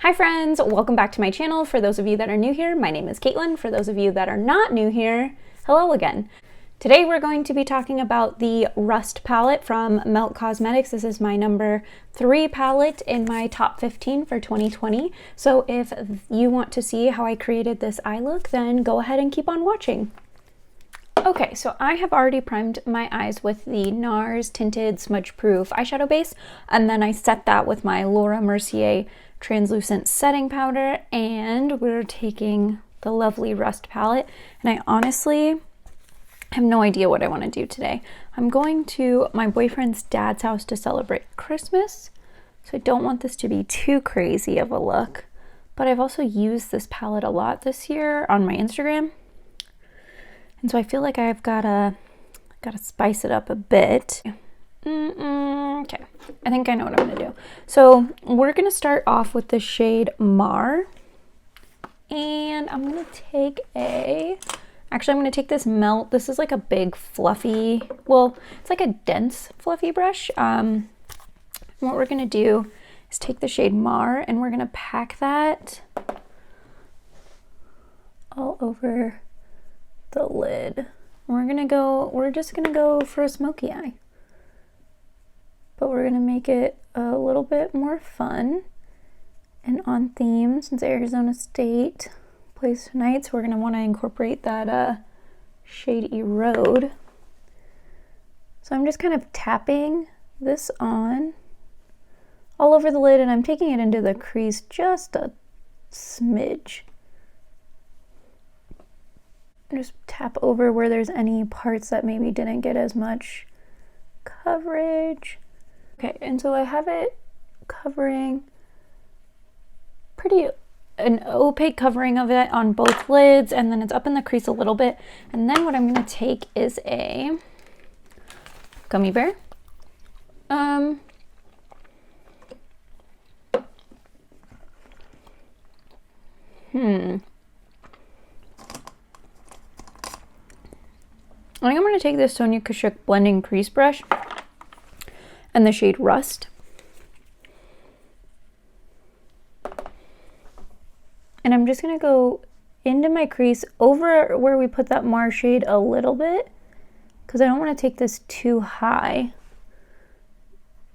Hi friends, welcome back to my channel. For those of you that are new here, my name is Caitlin. For those of you that are not new here, hello again. Today we're going to be talking about the Rust palette from Melt Cosmetics. This is my number 3 palette in my top 15 for 2020. So if you want to see how I created this eye look, then go ahead and keep on watching. Okay, so I have already primed my eyes with the NARS Tinted Smudge Proof eyeshadow base, and then I set that with my Laura Mercier translucent setting powder, and we're taking the lovely Rust palette, and I honestly have no idea what I want to do today. I'm going to my boyfriend's dad's house to celebrate Christmas, so I don't want this to be too crazy of a look, but I've also used this palette a lot this year on my Instagram, and so I feel like I've gotta spice it up a bit. Okay, I think I know what I'm gonna do. So we're gonna start off with the shade Mar, and I'm gonna take I'm gonna take this Melt. This is like a big fluffy, well, it's like a dense fluffy brush. What we're gonna do is take the shade Mar, and we're gonna pack that all over the lid. We're just gonna go for a smoky eye. But we're gonna make it a little bit more fun and on theme since Arizona State plays tonight. So we're gonna wanna incorporate that shade Erode. So I'm just kind of tapping this on all over the lid, and I'm taking it into the crease just a smidge. Just tap over where there's any parts that maybe didn't get as much coverage. Okay, and so I have it covering an opaque covering of it on both lids, and then it's up in the crease a little bit. And then what I'm going to take is a gummy bear. I think I'm going to take this Sonia Kashuk blending crease brush and the shade Rust. And I'm just gonna go into my crease over where we put that Mar shade a little bit, because I don't want to take this too high.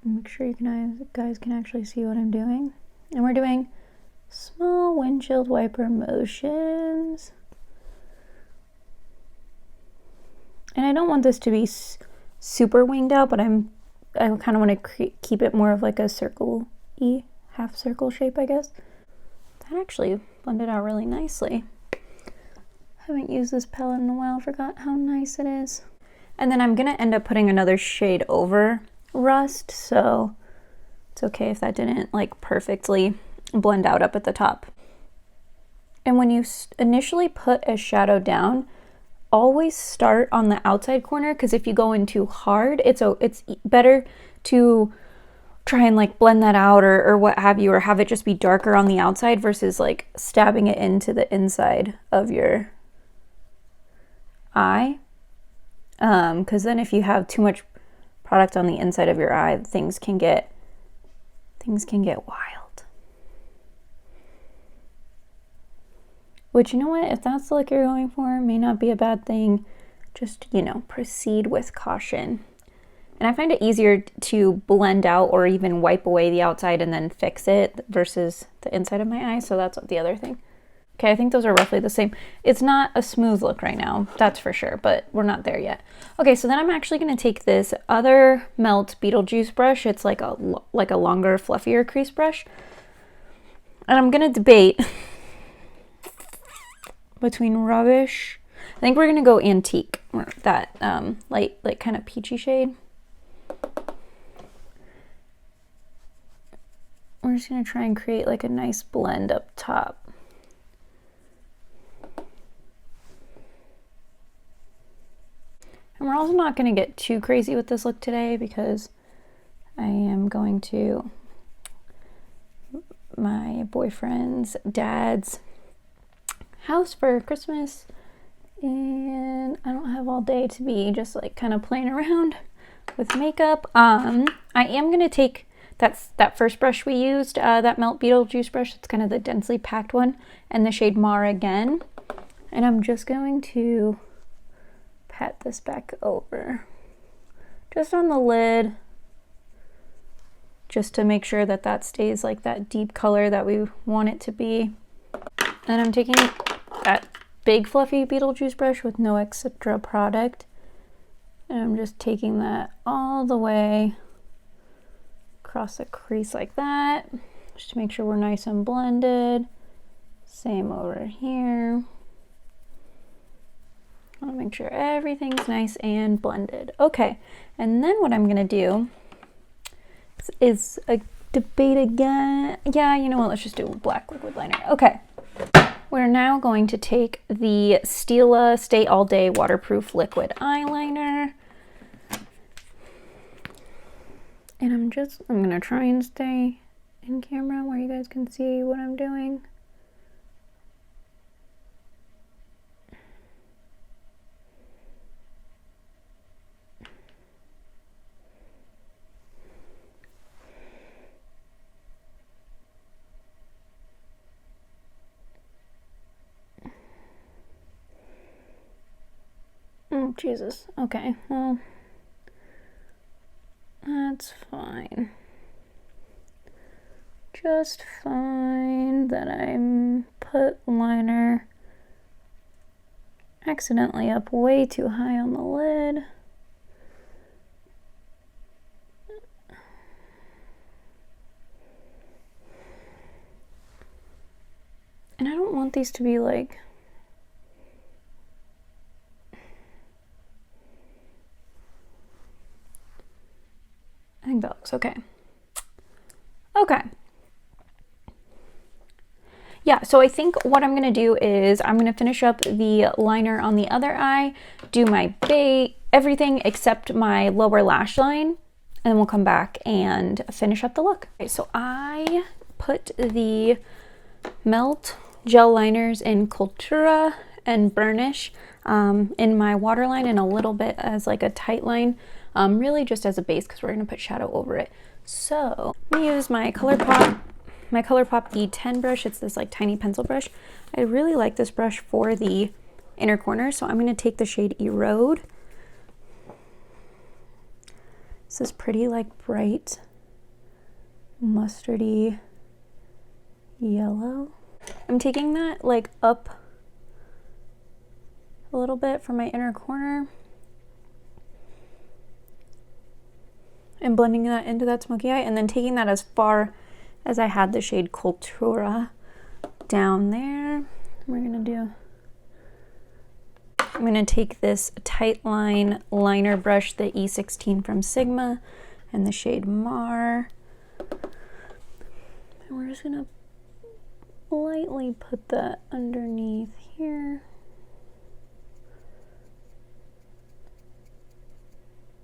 Make sure you guys can actually see what I'm doing. And we're doing small windshield wiper motions. And I don't want this to be super winged out, but I kind of want to keep it more of like a circle-y, half circle shape, I guess. That actually blended out really nicely. Haven't used this palette in a while, forgot how nice it is. And then I'm gonna end up putting another shade over Rust, so it's okay if that didn't like perfectly blend out up at the top. And when you initially put a shadow down, always start on the outside corner, because if you go in too hard, it's better to try and like blend that out or what have you, or have it just be darker on the outside versus like stabbing it into the inside of your eye, because then if you have too much product on the inside of your eye, things can get wild. Which, you know what, if that's the look you're going for, may not be a bad thing. Just, you know, proceed with caution. And I find it easier to blend out or even wipe away the outside and then fix it versus the inside of my eye. So that's the other thing. Okay, I think those are roughly the same. It's not a smooth look right now, that's for sure, but we're not there yet. Okay, so then I'm actually going to take this other Melt Beetlejuice brush. It's like a longer, fluffier crease brush. And I'm going to debate between Rubbish. I think we're going to go Antique, that light kind of peachy shade. We're just going to try and create like a nice blend up top. And we're also not going to get too crazy with this look today, because I am going to my boyfriend's dad's house for Christmas, and I don't have all day to be just like kind of playing around with makeup. I am going to take That's that first brush we used, that Melt Beetlejuice brush. It's kind of the densely packed one, and the shade Mar again. And I'm just going to pat this back over, just on the lid, just to make sure that that stays like that deep color that we want it to be. And I'm taking that big fluffy Beetlejuice brush with no extra product, and I'm just taking that all the way across the crease like that, just to make sure we're nice and blended. Same over here. I'll make sure everything's nice and blended. Okay, and then what I'm gonna do is a debate again. Yeah, you know what, let's just do a black liquid liner. Okay, we're now going to take the Stila Stay All Day Waterproof Liquid Eyeliner. And I'm gonna try and stay in camera where you guys can see what I'm doing. Oh, Jesus. Okay, well, that's fine. Just fine that I put liner accidentally up way too high on the lid. And I don't want these to be like, I think that looks okay. Okay. Yeah, so I think what I'm gonna do is I'm gonna finish up the liner on the other eye, do my everything except my lower lash line, and then we'll come back and finish up the look. Okay, so I put the Melt gel liners in Cultura and Burnish in my waterline, and a little bit as like a tight line, really just as a base because we're going to put shadow over it. So I'm going to use my ColourPop E10 brush. It's this like tiny pencil brush. I really like this brush for the inner corner, so I'm going to take the shade Erode. This is pretty like bright mustardy yellow. I'm taking that like up a little bit from my inner corner and blending that into that smoky eye, and then taking that as far as I had the shade Cultura down there. I'm gonna take this tight line liner brush, the E16 from Sigma, and the shade Mar, and we're just gonna lightly put that underneath here.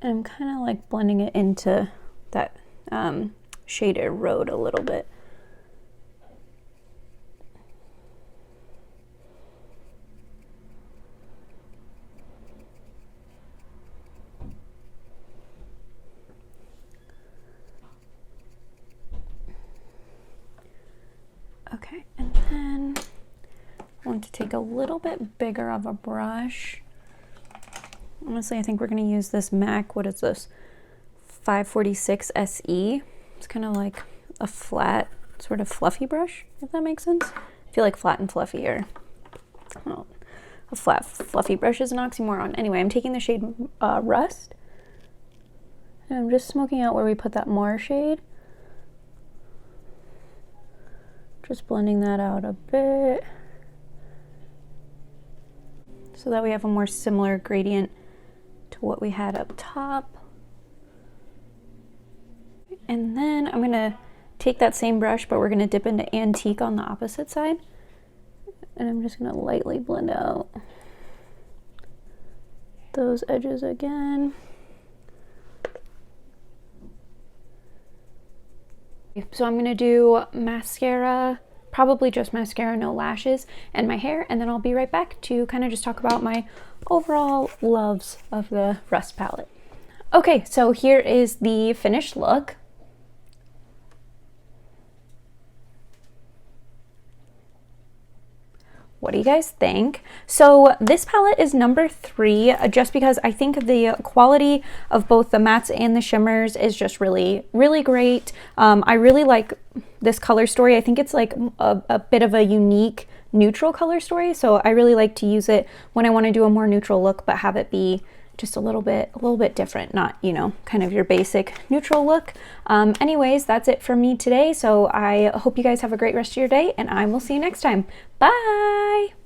And I'm kind of like blending it into that shade Erode a little bit. Okay, and then I want to take a little bit bigger of a brush. Honestly, I think we're going to use this MAC, what is this, 546 SE. It's kind of like a flat, sort of fluffy brush, if that makes sense. I feel like flat and fluffy are, well, a flat, fluffy brush is an oxymoron. Anyway, I'm taking the shade Rust, and I'm just smoking out where we put that Mar shade. Just blending that out a bit so that we have a more similar gradient to what we had up top. And then I'm gonna take that same brush, but we're gonna dip into Antique on the opposite side. And I'm just gonna lightly blend out those edges again. So I'm gonna do mascara, probably just mascara, no lashes, and my hair, and then I'll be right back to kind of just talk about my overall loves of the Rust palette. Okay, so here is the finished look. what do you guys think? So this palette is number 3, just because I think the quality of both the mattes and the shimmers is just really, really great. I really like this color story. I think it's like a bit of a unique neutral color story, so I really like to use it when I want to do a more neutral look, but have it be just a little bit different, not, you know, kind of your basic neutral look. Anyways, that's it for me today. So I hope you guys have a great rest of your day, and I will see you next time. Bye!